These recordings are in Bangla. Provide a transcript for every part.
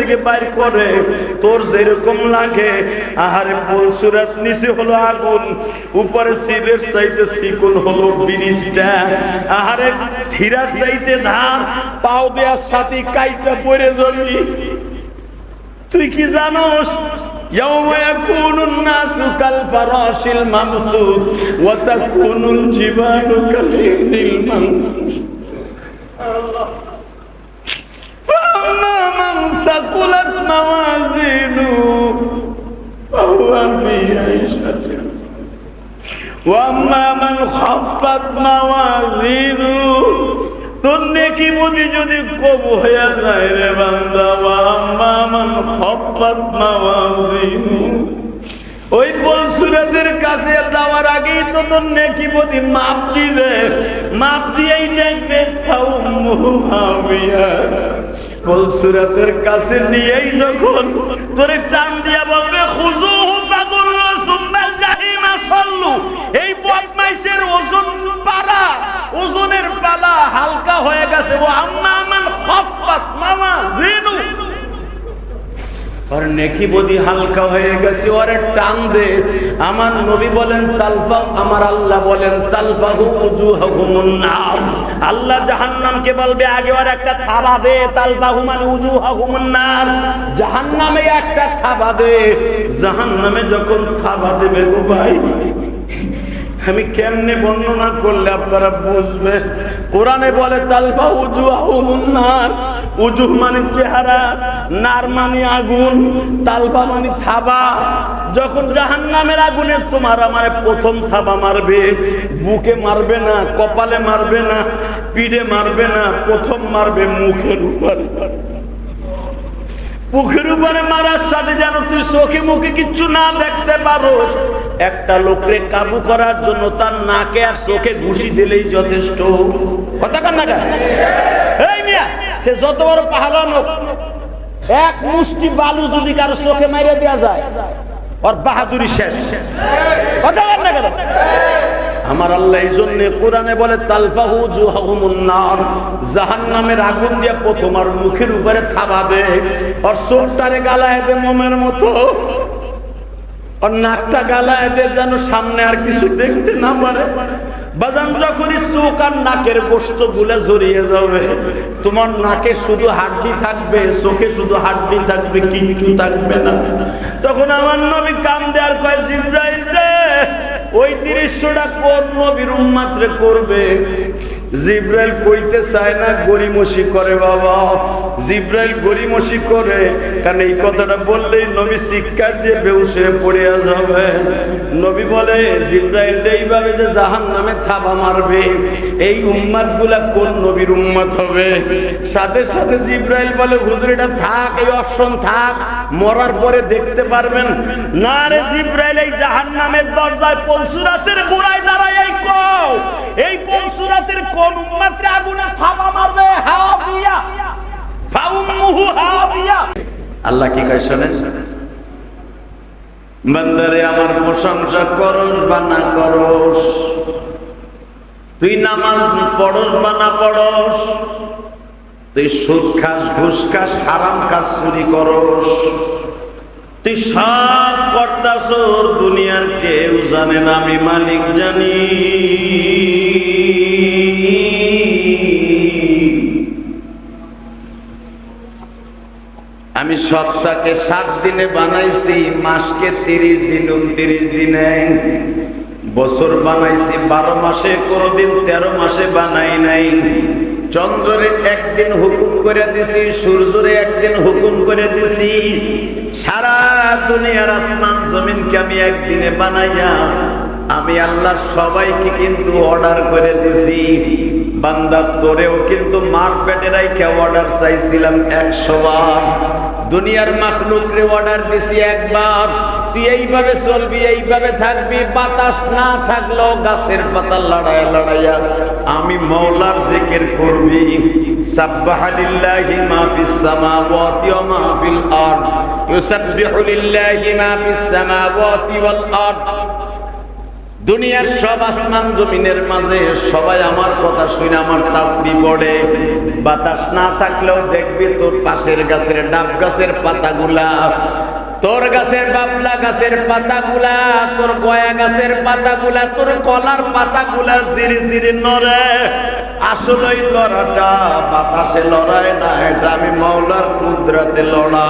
থেকে বাইর করে তোর যেরকম লাগে। আহারে পলসুরাজ নিচে হলো আগুন, উপরে সিলের চাইতে চিকন হলো ব্রিজটা, আহারে হীরার চাইতে ধার, পাও দেওয়ার সাথে কাইটা পড়ে যাবি। তুই কি জানোস ইয়াউমা ইয়াকুনুন নাসু কাল ফারাশিল মাবসুস ওয়া তাকুনুল জিবালু কাল ইহনিল মানফুস। আল্লাহ ফাম্মা মান সাকুলাত মাওয়াজিনু ফাহুয়া ফি আইশাতিন ওয়া আম্মা মান খাফফাত মাওয়াজিনু, তোর নেকি বুঝি যদি কম হয়ে যায় রে বান্দা, ওয়া আম্মা মান খাফফাত মাওয়াজিনু, ওই পলসুরাজের কাছে যাওয়ার আগেই তো তোর নেকি বুঝি মাপ দিবে, মাপ দিয়েই দেখবে ফাউম্মুহু হাবিয়া। পলসুরাজের কাছে নিয়েই যখন তোরে টান দিয়া বলবে খুযুহু ফাগুল্লু সুম্মাল জাহিমা সাল্লু, এই বদমাইশের ওজন পারা, ওজনের পালা হালকা হয়ে গেছে। ও আম্মা মান খাফফাত মাওয়াজিনু, আর নেকি বদি হালকা হয়ে গেছে, ওরে টান দে। আমার নবী বলেন তালফা, আমার আল্লাহ বলেন তালফাহু উজুহাহুমুন নার, আল্লাহ জাহান্নামকে বলবে আগে ওর একটা থাবা দে, তালফাহু মানে উজুহাহুমুন নার, জাহান্নামে একটা থাবা দে। জাহান্নামে যখন থাবা দেবে গো ভাই, আমি কেমনে বর্ণনা করলে আপনারা বুঝবেন। কোরআনে বলে তালফা উজুহাহুমুন নার, উজুহ মানে চেহারা, নার মানে আগুন, তালফা মানে থাবা। যখন জাহান্নামের আগুনে তোমার আমার প্রথম থাবা মারবে, বুকে মারবে না, কপালে মারবে না, পিঠে মারবে না, প্রথম মারবে মুখের উপরে। মুখের উপরে মারার সাথে যেন তুই চোখে মুখে কিচ্ছু না দেখতে পারোস। একটা লোককে কাবু করার জন্য তার নাকে আর চোখে ঘুষি দিলেই যথেষ্ট। কথা কান না এই মিয়া, সে যত বড় পাহাড়ন হোক, এক মুষ্টি বালু যদি কারো চোখে মাইরে দেওয়া যায়, ওর বাহাদুরি শেষ। কথা কান না কেন? আমার আল্লাহ এই জন্য কোরআনে বলে তালফাহু উজুহাহুমুন নার, জাহান্নামের আগুন দিয়ে প্রথম আর মুখের উপরে থাবা দে, আর চোখটারে গালায় দে মোমের মতো, আর নাকটা গালায় দে যেন সামনে আর কিছু দেখতে না পারে। বাজান যখনই চোখ আর নাকের গোশত গুলা জড়িয়ে যাবে, তোমার নাকে শুধু হাড্ডি থাকবে, চোখে শুধু হাড্ডি থাকবে, কিচ্ছু থাকবে না। তখন আমার নবী কান্দে আর কয় জিবরাইল রে, ওই দৃশ্যটা কোন নবীর উম্মত রে করবে? জিবরাইল কইতে চায় না, গরিমসি করে বাবা। জিবরাইল গরিমসি করে, কারণ এই কথাটা বললেই নবী চিৎকার দিয়ে বেহুশ হয়ে পড়ে যাবে। নবী বলে জিবরাইল এইভাবে যে জাহান্নামে থাবা মারবে, এই উম্মত গুলা কোন নবীর উম্মত হবে? সাথে সাথে জিবরাইল বলে হুজুর এটা থাক, এই অপশন থাক, মরার পরে দেখতে পারবেন না। রে জিবরাইল এই জাহান্নামের দরজায় পলসুরাতের গোড়ায় দাঁড়ায় এই কও, এই পলসুরাতের কোন উম্মতরে আগুনে থাবা মারবে? হাবিয়া, ফাউম্মুহু হাবিয়া। আল্লাহ কি কয় শুনেন? বান্দারে আমার প্রশংসা করস বা না করস, তুই নামাজ পড়স বা না পড়স, তুই সুদ খাস, ঘুষ খাস, হারাম কাজ চুরি করস, তুই সব করতাছ, দুনিয়ার কেউ জানে না, আমি মালিক জানি। আমি সপ্তাহকে 7 দিনে বানাইছি, মাসকে 30 দিন, 29 দিনে, বছর বানাইছি 12 মাসে, কোনদিন 13 মাসে বানাই নাই। চন্দ্রে একদিন হুকুম করে দিছি, সূর্যরে একদিন হুকুম করে দিছি, সারা দুনিয়ার আসমান জমিনকে আমি একদিনে বানাইয়া আমি আল্লাহ সবাইকে কিন্তু অর্ডার করে দিছি। বান্দা তোরেও কিন্তু মার পেটে রাইখা অর্ডার চাইছিলাম 100 বার, দুনিয়ার মাখলুকরে অর্ডার দিছি একবার, তুই এইভাবে চলবি, এইভাবে থাকবি, বাতাস না থাকলেও গাছের পাতা লড়াইয়া লড়াইয়া আমি মওলার জিকির করবি। সাব্বাহা লিল্লাহি মা ফিস সামাওয়াতি ওয়া মা ফিল আরদ, ইউসাব্বিহু লিল্লাহি মা ফিস সামাওয়াতি ওয়াল আরদ। দুনিয়ার সব আসমান জমিনের মাঝে সবাই আমার কথা শুনে আমার তাসবিহ পড়ে। বাতাস না থাকলেও দেখবি তোর পাশের গাছের ডাব গাছের পাতাগুলা, তোর গাছের বাবলা গাছের পাতাগুলা, তোর গয়া গাছের পাতাগুলা, তোর কলার পাতাগুলা জিরি জিরি নড়ে। আসলে এই লড়াটা বাতাসে লড়ায় না, এটা আমি মাওলার কুদরতে লড়া।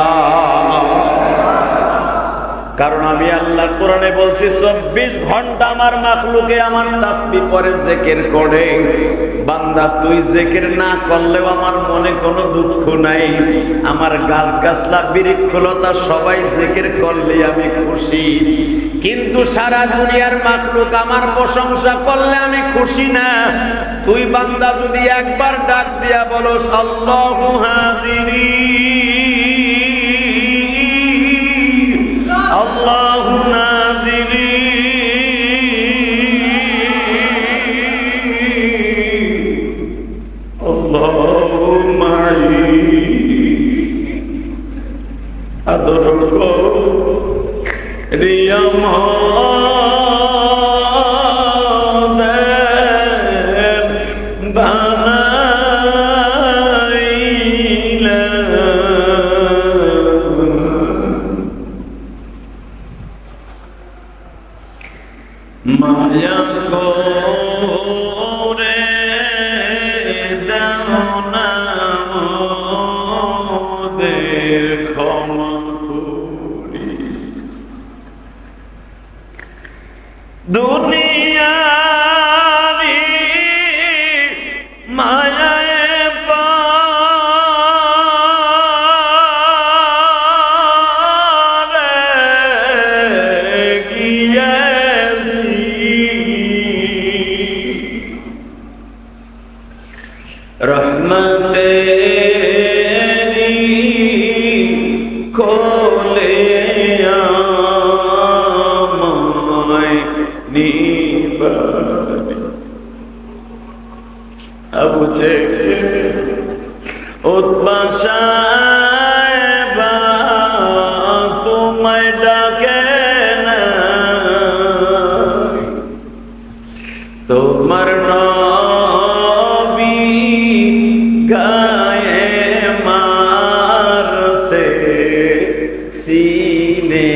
কারণ আমি আল্লাহ কোরআনে বলছি 24 ঘন্টা আমার মাখলুকে আমার তাসবিহ পড়ে জিকির করে। বান্দা তুই জিকির না করলেও আমার মনে কোনো দুঃখ নাই। আমার গাছ গাছলা বৃক্ষলতা সবাই জিকির করলে আমি খুশি, কিন্তু সারা দুনিয়ার মাখলুক আমার প্রশংসা করলে আমি খুশি না। তুই বান্দা যদি একবার ডাক দিয়া বলস আল্লাহু হাদিরি আল্লাহু নাযিরি আল্লাহু মাই, আদর কো রিয়ামা মায়া করে দাও না মোদের ক্ষমা করি। দুনিয়ারি মায়ায় রহমতেরি কোলে আমায় নিবারে। আবু জেহেল উতবা সাহেবা তোমায় ডাকে না, তোমার গায়ে মারছে সিনে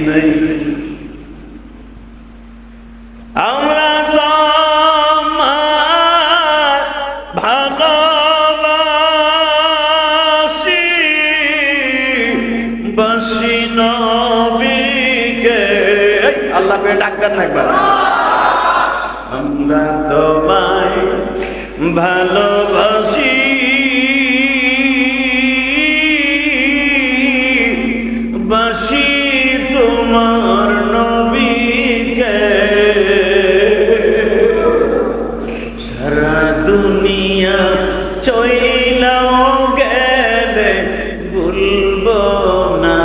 নাই। আমরা তোমার ভালোবাসি, বাসি নবীকে। আল্লাহকে ডাকবেন না একবার। আমরা তোমায় ভালোবাসি, বাসি তোমার নবীকে। সারা দুনিয়া চইলাও গেলে ভুলবো না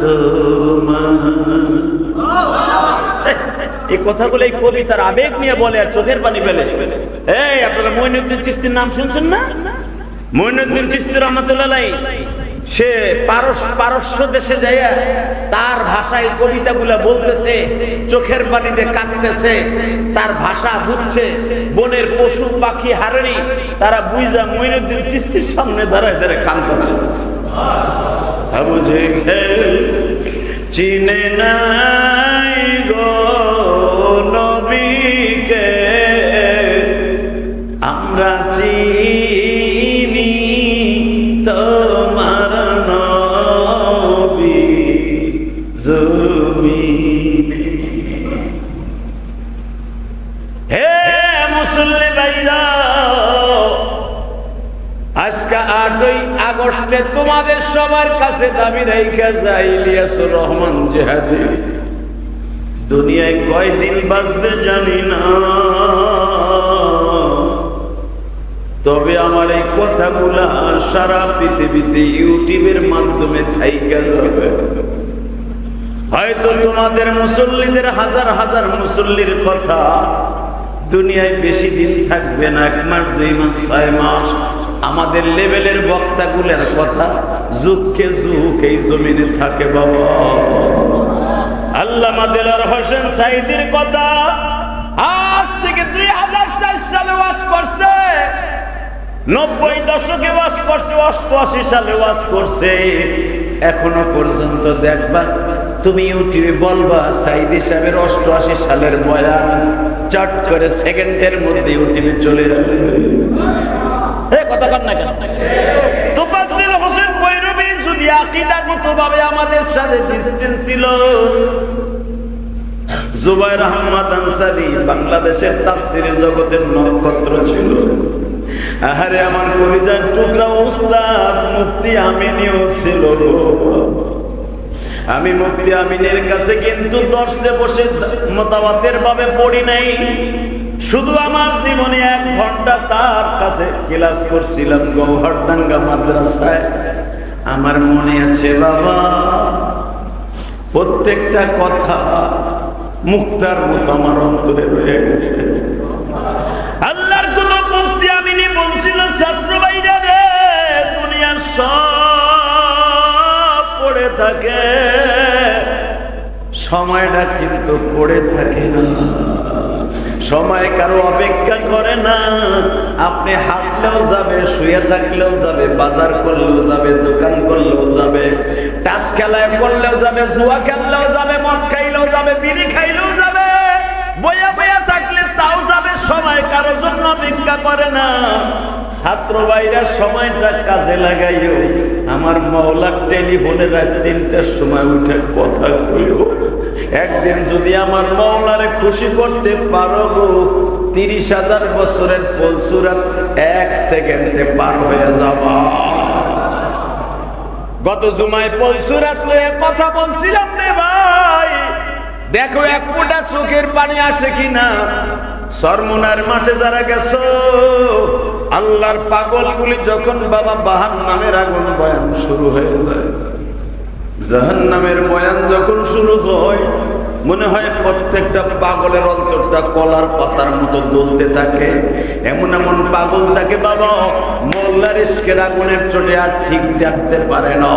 তোমার। এই কথাগুলো এই কবিতার আবেগ নিয়ে বলে আর চোখের পানি ফেলে। এই আপনারা মঈনুদ্দিন চিশতির নাম শুনছেন না? মঈনুদ্দিন চিশতি রহমাতুল্লাহ আলাইহি সে পারস্য দেশে যাইয়া তার ভাষায় কবিতাগুলা বলতেছে, চোখের পানিতে কাঁদতেছে। তার ভাষা বুঝছে বনের পশু পাখি হারানি, তারা বুঝা মঈনুদ্দিন চিশতির সামনে দাঁড়ায় দাঁড়ায় কাঁদতেছে। আবু জেহেল চিনে নাই গো নবীকে, আমরা চিনি তোমার নবী জমিনে। হে মুসল্লি ভাইরা, আজকে 8ই আগস্টে তোমাদের সবার কাছে দাবি রাইখা যাই ইলিয়াসুর রহমান জিহাদি দুনিয়ায় কয়দিন বাঁচবে জানি না, তবে আমার এই কথাগুলা সারা পৃথিবীতে ইউটিউবের মাধ্যমে থাইকা যাবে। হয়তো তোমাদের মুসল্লিদের হাজার হাজার মুসল্লির কথা দুনিয়ায় বেশি দিন থাকবে না, 1 মাস 2 মাস 6 মাস। আমাদের লেভেলের বক্তাগুলোর কথা যুগকে যুগ এই জমিনে থাকে বাবা। আল্লামা দেলোয়ার হোসেন সাইদির কথা থেকে 2004 সালে ওয়াজ করছে, 90 দশকে ওয়াজ করছে, 88 সালে ওয়াজ করছে। এখনো পর্যন্ত দেখবা তুমি ইউটিউবে বলবা সাইদি সাহেবের 88 সালের বয়ান চট করে সেকেন্ডের মধ্যে ইউটিউবে চলে যাবে। কথা কর না কেন? তোফাজ্জল হোসেন বৈরবী যদি আকীদাগতভাবে আমাদের সাথে ডিসটেন্স ছিল, জুবায়ের আহমদ আনসারী বাংলাদেশের তাফসীরের জগতের নক্ষত্র ছিল। আহারে আমার কলিজার টুকরা উস্তাদ মুফতি আমিনীও ছিল। আমি মুফতি আমিনের কাছে কিন্তু দর্শে বসে মোতাবাতের ভাবে পড়ি নাই, শুধু আমার জীবনে 1 ঘন্টা তার কাছে ক্লাস করছিলাম গৌহরডাঙ্গা মাদ্রাসায়। আমার মনে আছে বাবা, প্রত্যেকটা কথা মুক্তার মতো আমার অন্তরে রয়ে গেছে। আল্লাহর কত মুফতি আমিনী বলছিল, ছাত্র ভাইরা রে, দুনিয়ার সব পড়ে থাকে, সময়টা কিন্তু পড়ে থাকে না। সময় কারো অপেক্ষা করে না। আপনি হাঁটলেও যাবে, শুয়ে থাকলেও যাবে, বাজার করলেও যাবে, দোকান করলেও যাবে, টাস খেলায় করলেও যাবে, জুয়া খেললেও যাবে, মদ খাইলেও যাবে, বিড়ি খাইলেও যাবে, বইয়া বইয়া থাকলে তাও যাবে। সময় কারো জন্য অপেক্ষা করে না। ছাত্র ভাইরা সময়টা কাজে লাগাইও। আমার মাওলার টেলিফোনে রাত 3টার সময় উঠে কথা কইও। একদিন যদি আমার মাওলারে খুশি করতে পারো গো, 30,000 বছরের ফুলসুরাত 1 সেকেন্ডে পার হয়ে যাবা। গত জুমায় ফুলসুরাত লয়ে কথা বলছিলাম রে ভাই, দেখো 1 ফোঁটা চোখের পানি আসে কিনা। সরমুনার মাঠে যারা গেছো, আল্লাহর পাগলগুলি যখন বাবা জাহান্নামের আগুন বয়ান শুরু হয়ে যায়, জাহান্নামের বয়ান যখন শুরু হয়, মনে হয় প্রত্যেকটা পাগলের অন্তরটা কলার পাতার মতো দুলতে থাকে। এমন এমন পাগল থাকে বাবা, মোল্লার ইশকের আগুনের চোটে আর ঠিক থাকতে পারে না।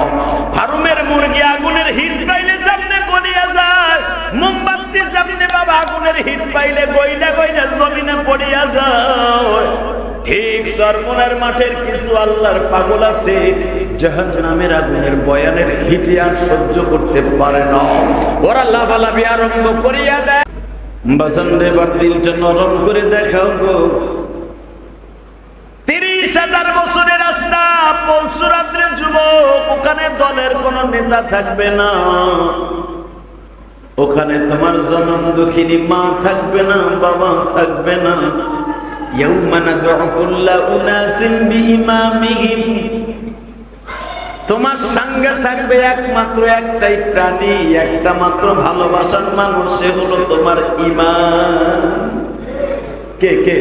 ফার্মের মুরগি আগুনের হিট পাইলে সামনে গলিয়া যায়, মোমবাতি সামনে বাবা আগুনের হিট পাইলে গইলা গইলা জমিনে পড়িয়া যায়। ঠিক সরমুনার মাঠের কিছু আল্লাহর পাগল আছে, জাহান্নামের আগুনের বয়ানের হিটে আর সহ্য করতে পারে না। ওরা লাফালাফি আরম্ভ করিয়া দেয়। বাজান রে, এবার দিলটা নরম করে দেখাও গো। 30,000 বছরের রাস্তা, পলসুরাতের যুবক, ওখানে দলের কোন নেতা থাকবে না, ওখানে তোমার জনম দুঃখিনী মা থাকবে না, বাবা থাকবে না। ইয়াউমা নাদউ কুল্লা উনাসিন বিইমামিহিম, তোমার সঙ্গে থাকবে একমাত্র একটাই প্রাণী, একটা মাত্র ভালোবাসার মানুষ, সে হলো তোমার ইমাম। কে কে?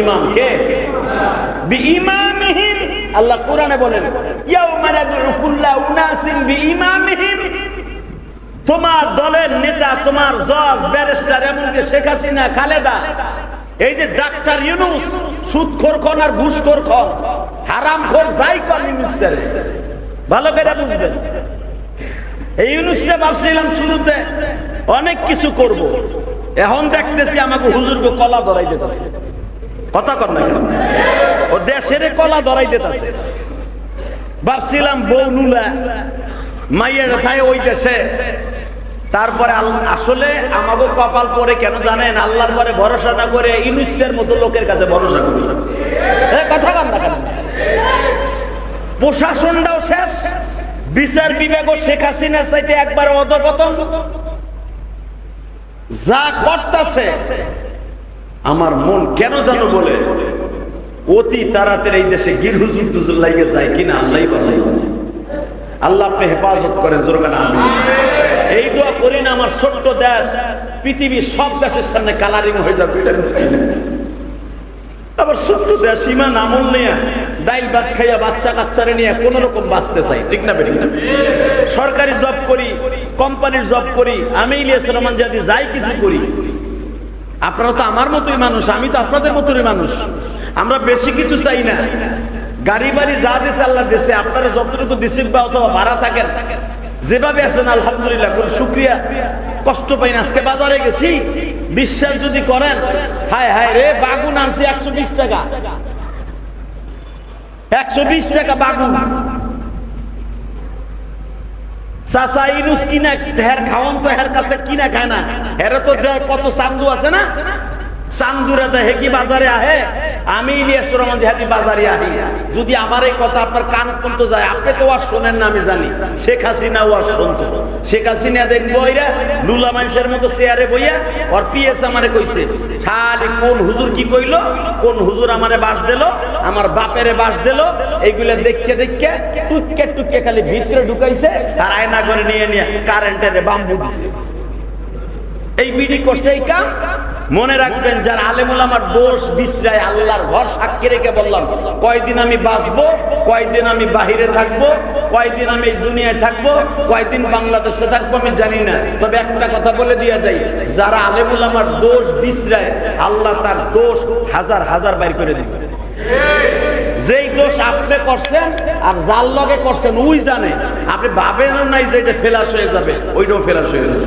ইমাম কে? বিইমামিহিম। আল্লাহ কোরআনে বলেন, ইয়াউমা নাদউ কুল্লা উনাসিন বিইমামিহিম, তোমার দলের নেতা, তোমার জজ, ব্যারিস্টার, এমনকি শেখ হাসিনা, খালেদা, এই যে ডাক্তার ইউনূস, সুদখোর খন আর ঘুষখোর খন, হারামখোর যাই কন, ইউনূসের ভালো করে বুঝবেন। এই ইউনূসে ভাবছিলাম শুরুতে অনেক কিছু করব, এখন দেখতেছি আমাকে হুজুরকে কলা ধরাই দিতেছে। কথা কর না কেন? ও দেশের কলা ধরাই দিতেছে। ভাবছিলাম বউনুলা মাইয়ের থায় ওই দেশে, তারপরে আসলে আমাকে কপাল পরে কেন জানেন? আল্লাহর পরে ভরসা না করে ইউনূসের মতো লোকের কাছে ভরসা করি। কথা বল না কেন? প্রশাসনটাও শেষ, বিচার বিভাগও শেখ হাসিনার চাইতে একবার অধঃপতন, যা করতেছে আমার মন কেন জানো বলে অতি তাড়াতাড়ি এই দেশে গৃহযুদ্ধ লাগিয়ে যায় কিনা আল্লাহই বলে। আল্লাহ আপনি হেফাজত করেন, জোরকান আমিন। এই দোয়া করি না আমার ছোট্ট দেশ পৃথিবীর সব দেশের সামনে কালারিং হয়ে যাবে, এটা চাই না। আবার ছোট্ট দেশ ইমান আমল নিয়ে ডাইল ভাত খাইয়া বাচ্চা কাচ্চারে নিয়ে কোন রকম বাঁচতে চাই, ঠিক না বেঠিক না? সরকারি জব করি, কোম্পানির জব করি, আমি ইলিয়াস রহমান জাদি যাই কিছু করি। আপনারা তো আমার মতোই মানুষ, আমি তো আপনাদের মতোই মানুষ। আমরা বেশি কিছু চাই না, গাড়ি বাড়ি যা দিছে আল্লাহ দিছে, আপনারা যতটুকু দিচ্ছেন বা অথবা ভাড়া থাকেন, যেভাবে আছেন আলহামদুলিল্লাহ করে শুকরিয়া। কষ্ট পাই না। আজকে বাজারে গেছি, বিশ্বাস যদি করেন, হায় হায় রে বাগুন আনছি 120 টাকা, 120 টাকা বাগুন। চাচা ইনুস কিনা হের খাওন তো হের কাছে কিনা খায় না, হেরে তো কত চান্দু আছে না, চান্দুরা দেখে কি বাজারে আহে। আমি ইলিয়াস রহমান জিহাদি বাজারে আহি, যদি আমার এই কথা আপনার কান পর্যন্ত যায়, আপনি তো আর শোনেন না আমি জানি, শেখ হাসিনা ওয়াজ শুনতো। শেখ হাসিনা দেখবো এরা লুলা মানুষের মতো চেয়ারে বইয়া ওর পিএস আমারে কইছে খালি কোন হুজুর কি কইলো, কোন হুজুর আমারে বাস দিল, আমার বাপেরে বাস দিল, এইগুলা দেখে দেখে টুককে টুককে খালি ভিতরে ঢুকাইছে আর আয়না করে নিয়ে নিয়ে কারেন্টের বাম্বু দিছে। এই বিডি করছে এই কাম। মনে রাখবেন, যার আলেমুল আমার দোষ বিশ্রায় আল্লাহর ঘর সাক্ষী রেখে বললাম, কয়দিন আমি বাঁচবো, কয়দিন আমি বাহিরে থাকবো, কয়দিন আমি এই দুনিয়ায় থাকবো, কয়দিন বাংলাদেশে থাকবো আমি জানি না। তবে একটা কথা বলে দিয়া যাই, যারা আলেমুল আমার দোষ বিশ্রায় আল্লাহ তার দোষ হাজার হাজার বাইর করে দিবে। যেই দোষ আপনি করছেন আর যার লগে করছেন ওই জানে, আপনি ভাবেনও নাই যে এটা ফেলাস হয়ে যাবে, ওইটাও ফেলাস হয়ে যাবে।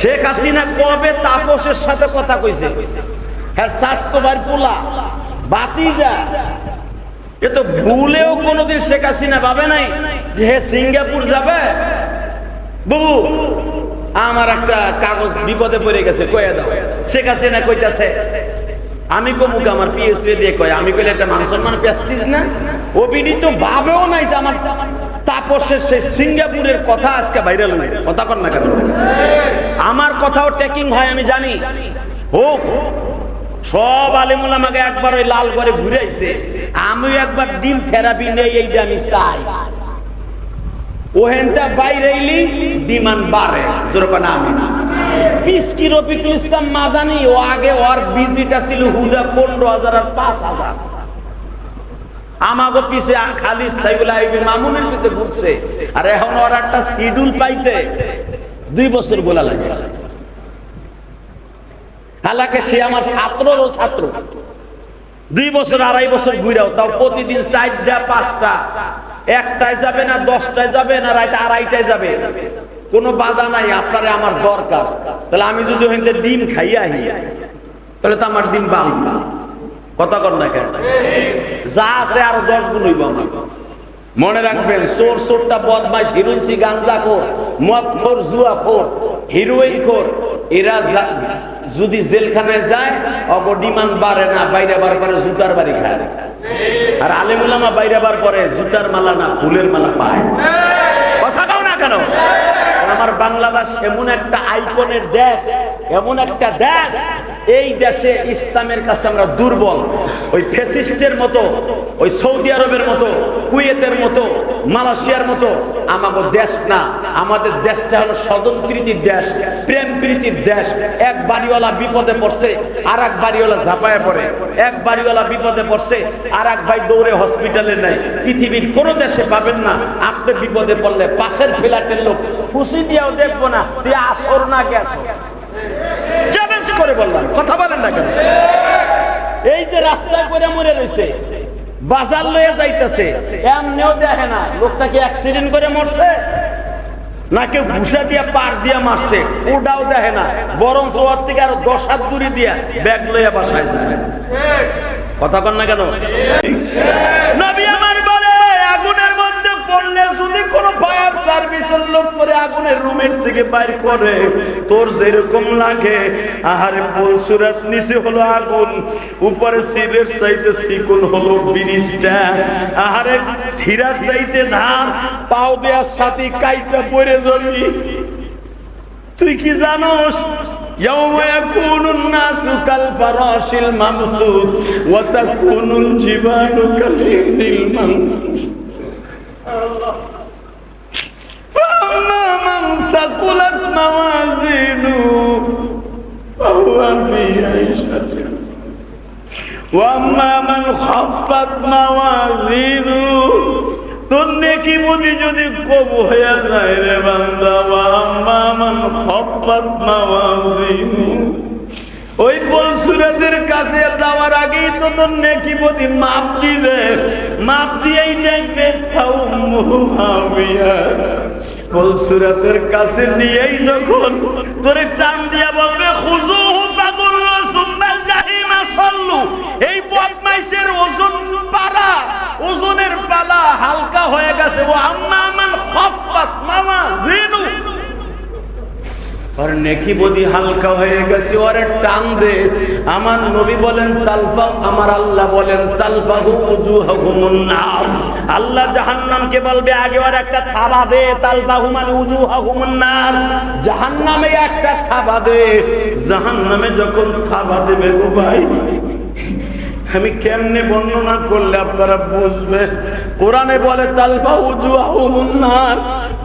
শেখ হাসিনা কবে তাপসের সাথে কথা কইছে, হ্যাঁ স্বাস্থ্য ভাই পোলা বাতিজা, এ তো ভুলেও কোনোদিন শেখ হাসিনা ভাবে নাই যে হে সিঙ্গাপুর যাবে। বাবু আমার একটা কাগজ বিপদে পড়ে গেছে, কয়ে দাও। শেখ হাসিনা কইতাছে, আমি কমুক আমার পিএসসি দিয়ে কয়, আমি কইলে একটা মান সম্মান প্যাস্টিজ না। ওবিডি তো ভাবেও নাই যে আমার তাপসের সেই সিঙ্গাপুরের কথা আজকে ভাইরাল হয়ে কথা কর না কেন। আমার কথাও টেকিং হয় আমি জানি, হোক। সব আলেমুল আমাকে একবার ওই লাল করে ঘুরাইছে, আমি একবার ডিম থেরাপি নেই, এইটা আমি চাই। ওহেনটা বাইরে এলি ডিমান্ড বাড়ে, যেরকম আমি না পিসকি রফিকুল ইসলাম মাদানি, ও আগে ওর বিজিটা ছিল হুদা 15,000 আর 5,000। আমাগো পিছে খালিদ সাইবুল আইবির মামুনের পিছে ঘুরছে, আর এখন ওর একটা শিডিউল পাইতে 2 বছর গোলা লাগে। হালাকে সে আমার ছাত্ররও ছাত্র, 2 বছর 2.5 বছর ঘুরাও, তাও প্রতিদিন 4টা 5টা, একটায় যাবে না, 10টায় যাবে না, রাত 2:30টায় যাবে, কোনো বাধা নাই। আপনারে আমার দরকার, তাহলে আমি যদি ওখানে ডিম খাইয়া আহি, তাহলে তো আমার ডিম বাল কথা কর না কেন, যা আছে আরো 10 গুণ হইব আমার। মনে রাখবেন, চোর চোরটা বদমাইশ, হিরুঞ্চি গাঞ্জাখোর, মদখোর, জুয়াখোর, হিরোইন খোর, এরা যদি জেলখানায় যায় অগ ডিমান্ড বাড়ে না, বাইরে বার করে জুতার বাড়ি খায়। আর আলেম উলামা বাইরে বার করে জুতার মালা না ফুলের মালা পায়। কথা কাও না কেন? আমার বাংলাদেশ এমন একটা আইকনের দেশ, এমন একটা দেশ, এই দেশে ইসলামের কাছে আমরা দুর্বল। ওই ফ্যাসিস্টের মতো, ওই সৌদি আরবের মতো, কুয়েতের মতো, মালয়েশিয়ার মতো আমাদের দেশ না। আমাদের দেশটা হলো স্বজনপ্রীতির দেশ, প্রেম প্রীতির দেশ। এক বাড়িওয়ালা বিপদে পড়ছে, আর এক বাড়িওয়ালা ঝাঁপায় পড়ে। এক বাড়িওয়ালা বিপদে পড়ছে, আর এক ভাই দৌড়ে হসপিটালে নেয়। পৃথিবীর কোনো দেশে পাবেন না আপনি বিপদে পড়লে পাশের ফ্ল্যাটের লোক খুশি দিয়েও দেখবো না তুই আসর না গেছো, চ্যালেঞ্জ করে বললাম। কথা বলেন না কেন? এই যে রাস্তায় করে মরে রয়েছে, বাজার লয়ে যাইতেছে, এমনিও দেখে না লোকটা কি অ্যাক্সিডেন্ট করে মরছে না কেউ ঘুষা দিয়া পাশ দিয়া মারছে, ওটাও দেখে না। বরং ওর থেকে আরো 10 হাত দূরে দিয়া ব্যাগ লইয়া বাসায় যায়। কথা কন না কেন? নবী আমার বলে, আগুনের মধ্যে পড়লে যদি কোনো ফায়ার সার্ভিসের লোক করে আগুনের রুমের থেকে বাইর করে, তোর যেরকম লাগে, আহারে সুরাত নিচে হলো আগুন, উপরে সিলের চাইতে চিকন হলো ব্রিজটা, আহারে হীরার চাইতে ধান, পাও দেওয়ার সাথে কাইটা পড়ে যাবি। তুই কি জানোস? يوم يكون الناس كالفراش المبثوث وتكون الجبال كالعهن المنفوش فأما من ثقلت موازينه فهو في عيشة وأما من خفت موازينه তোর নেকি বুদ্ধি যদি কবু হয়ে যায় রে বান্দা, আম্মা মান খাফাত মাওয়াজিনু, ওই বলসুরাতের কাছে যাওয়ার আগেই তো তোর নেকি বুদ্ধি মাপ দিবে, মাপ দিয়েই দেখবে তাও মুহাবিয়া, পুলসিরাতের কাছে নিয়েই যখন তোরে টান দিয়া বলবে খুযুহু ফাগুল্লু সুম্মাল জাহিমা সাল্লু, এই বদমাইশের ওজনের পালা হালকা হয়ে গেছে। ও আম্মা মান খাফফাত মাওয়াজিনু, আর নেকি বদি হালকা হয়ে গেছে, ওরে টান দে। আমার নবী বলেন তালফা, আমার আল্লাহ বলেন তালফাহু উজুহাহুমুন নার, আল্লাহ জাহান্নামকে বলবে আগে ওর একটা থাবা দে। তালফাহু মানে উজুহাহুমুন নার, জাহান্নামে একটা থাবা দে। জাহান্নামে যখন থাবা দেবে গো ভাই, আমি কেমনে বর্ণনা করলে আপনারা বুঝবেন? কোরআনে বলে তালফা উজুহাহুমুন নার,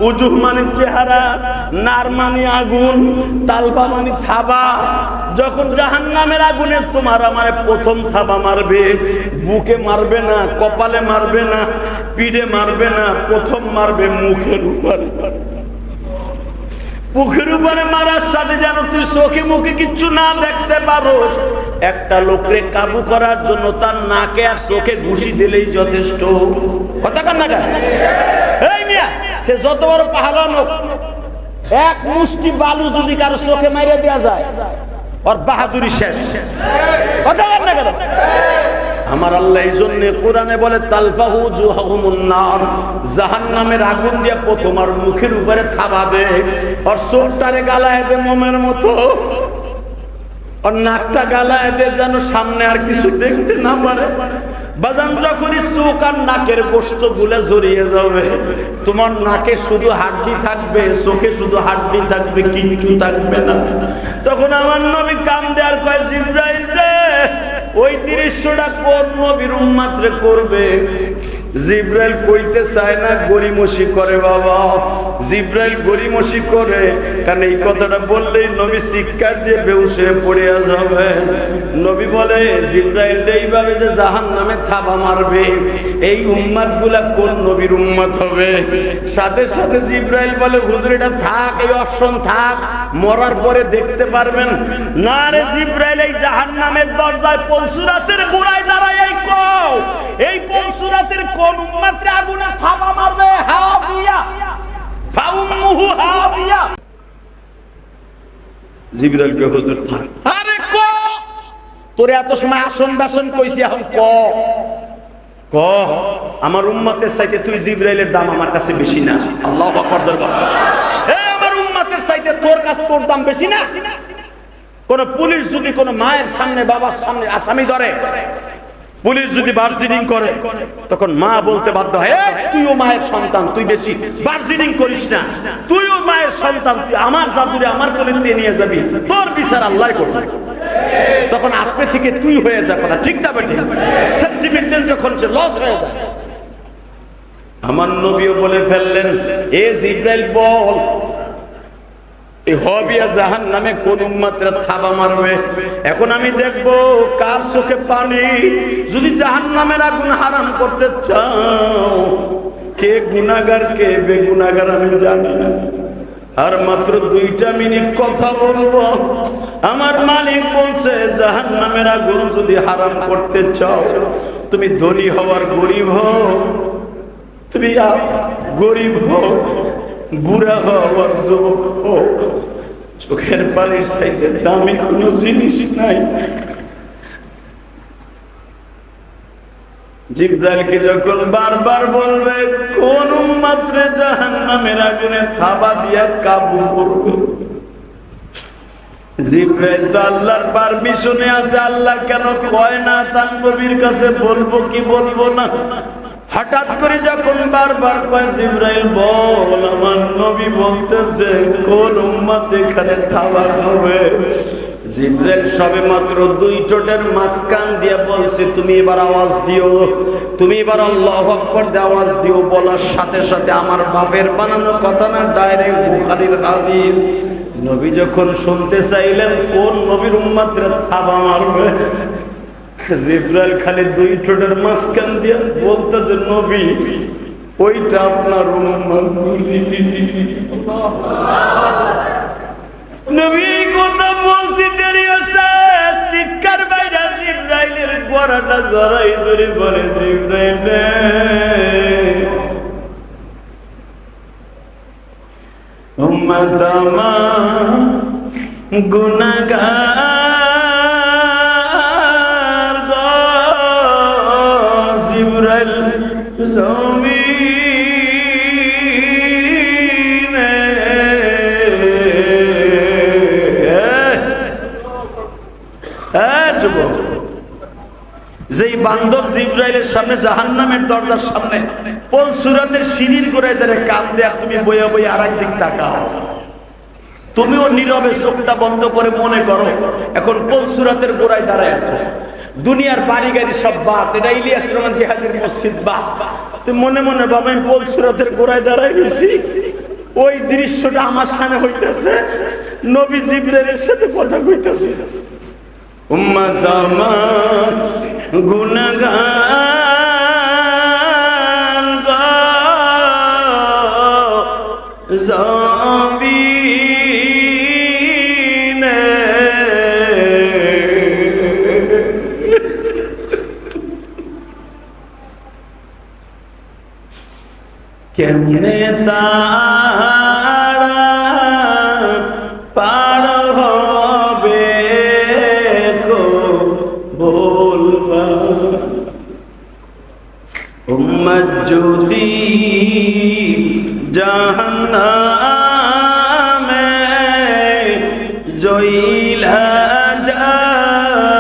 উজুহ মানে চেহারা, নার মানে আগুন, তালফা মানে থাবা। যখন জাহান্নামের আগুনে তোমার আমার প্রথম থাবা মারবে, বুকে মারবে না, কপালে মারবে না, পিঠে মারবে না, প্রথম মারবে মুখের উপরে। মুখের উপরে মারার সাথে যেন তুই চোখে মুখে কিচ্ছু না দেখতে পারোস। একটা লোকরে কাবু করার জন্য তার নাকে আর চোখে ঘুষি দিলেই যথেষ্ট। কথা কান না কেন? এই মিয়া, সে যত বড় পাহাড়ন হোক, এক মুষ্টি বালু যদি কারো চোখে মাইরে দেওয়া যায়, ওর বাহাদুরি শেষ। কথা কান না কেন? আমার আল্লাহ এই জন্য কোরআনে বলে তালফাহু উজুহাহুমুন নার, জাহান্নামের আগুন দিয়ে প্রথম আর মুখের উপরে থাবা দে, আর চোখটারে গালায় দে মোমের মতো, আর নাকটা গালায় দে যেন সামনে আর কিছু দেখতে না পারে। বাজান যখনই চোখ আর নাকের গোশত গুলা জড়িয়ে যাবে, তোমার নাকে শুধু হাড্ডি থাকবে, চোখে শুধু হাড্ডি থাকবে, কিচ্ছু থাকবে না। তখন আমার নবী কান্দে আর কয় জিবরাইল রে, ওই দৃশ্যটা কোন নবীর উম্মতরে করবে? জিবরাইল কইতে চায় না, গরিমসি করে বাবা। জিবরাইল গরিমসি করে, কারণ এই কথাটা বললেই নবী চিৎকার দিয়ে বেহুশ হয়ে পড়ে যাবে। নবী বলে জিবরাইল এইভাবে যে জাহান্নামে থাবা মারবে, এই উম্মত গুলা কোন নবীর উম্মত হবে? সাথে সাথে জিবরাইল বলে হুজুর এটা থাক, এই অপশন থাক, মরার পরে দেখতে পারবেন না। রে জিবরাইল, এই জাহান্নামের দরজায় পুলসিরাতের গোড়ায় দাঁড়ায় এই কও, এই পুলসিরাতের কোন উম্মতরে আগুনে থাবা মারবে? হাবিয়া ফাউম্মুহু হাবিয়া। জিবরাইল কে হুজুর থাক, আরে ক তোরে এত সময় আসন বাসন কইছি, এখন ক ক আমার উম্মতের চাইতে তুই জিবরাইলের দাম আমার কাছে বেশি না? আল্লাহু আকবার জোরে বল। এই আমার উম্মতের চাইতে তোর কাছে তোর দাম বেশি না? কোন পুলিশ যদি কোন মায়ের সামনে বাবার সামনে আসামি ধরে, পুলিশ যদি বার্জিনিং করে, তখন মা বলতে বাধ্য হয় তুইও মায়ের সন্তান, তুই বেশি বার্জিনিং করিস না, তুইও মায়ের সন্তান, তুই আমার জাদুরে আমার কোলে নিয়ে যাবি, তোর বিচার আল্লাহ করবে। তখন আপনি থেকে তুই হয়ে যা, কথা ঠিক না বেঠিক? সেন্টিমেন্টাল যখন সে লস হয়ে যায়। আমার নবীও বলে ফেললেন, এ জিবরাইল বল, এই হবিয়া জাহান্নামে কোন উম্মতরা থাবা মারবে? এখন আমি দেখব কার চোখে পানি। যদি জাহান্নামের আগুন হারাম করতে চাও, কে গুনাহগার কে বেগুনাহগার আমি জানি না। আর মাত্র 2টা মিনিট কথা বলবো। আমার মালিক বলছে জাহান্নামের আগুন যদি হারাম করতে চাও, তুমি ধনী হওয়ার গরিব হও, তুমি গরিব হও, বুড়া হওয়ার যুবক হও, চোখের পানির চাইতে দামি কোনো জিনিস নাই। জিবরাইলকে যখন বারবার বলবে কোন উম্মতরে জাহান্নামের আগুনে থাবা দিয়া কাবু করবে, জিবরাইল তো আল্লাহর পারমিশনে আছে, আল্লাহ কেন কয় না তার নবীর কাছে বলবো কি বলবো না? হঠাৎ করে যখন বারবার কয় জিবরাইল বল, আমার নবী বলতেছে কোন উম্মত এখানে থাবা হবে? জিবরাইল সবে মাত্র 2 ঠোঁটের মাঝখান দিয়ে বলছে তুমি এবার আওয়াজ দিও, তুমি এবার আল্লাহু আকবার দিয়ে আওয়াজ দিও। বলার সাথে সাথে আমার বাপের বানানো কথা না, ডাইরেক্ট বুখারীর হাদিস। নবী যখন শুনতে চাইলেন কোন নবীর উম্মতরা থাবা মারবে, জিবরাইল খালি 2 ঠোঁটের মাঝখান দিয়ে বলতেছে নবী ওইটা আপনার উম্মতগুলি। নবী কথা বলতে দেরি আছে, চিৎকার বাইরে জিবরাইলের গলাটা জড়াই ধরে বলে জিবরাইল উম্মত আমার গুনাহগার গো জিবরাইল জমিনে যুবক যেই বান্ধব জিবরাইলের সামনে জাহান্নামের দরজার সামনে পলসুরাতের সিঁড়ির গোড়ায় ধরে কাঁদে আর তুমি বইয়া বইয়া আর একদিক তাকাও। তুমিও নীরবে চোখটা বন্ধ করে মনে করো এখন পলসুরাতের গোড়ায় দাঁড়ায় আছো, দুনিয়ার বাড়ি গাড়ি সব বাদ, এটা ইলিয়াস রহমান জিহাদের মসজিদ বাদ, তুমি মনে মনে বাবা আমি পলসুরাতের গোড়ায় দাঁড়ায় রয়েছি, ওই দৃশ্যটা আমার সামনে হইতেছে, নবী জিবরাইলের সাথে কথা কইতেছে। উম্মত আমার গুনাহগার গো জমিনে কেমনে তারা পার হবে গো বলবা। উম্মত যদি জাহান্নামে জইলা যায়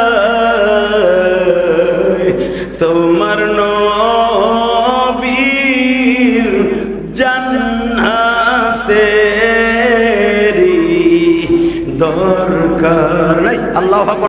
তোমার নবীর জান্নাতেরই দরকার নাই। আল্লাহু আকবার।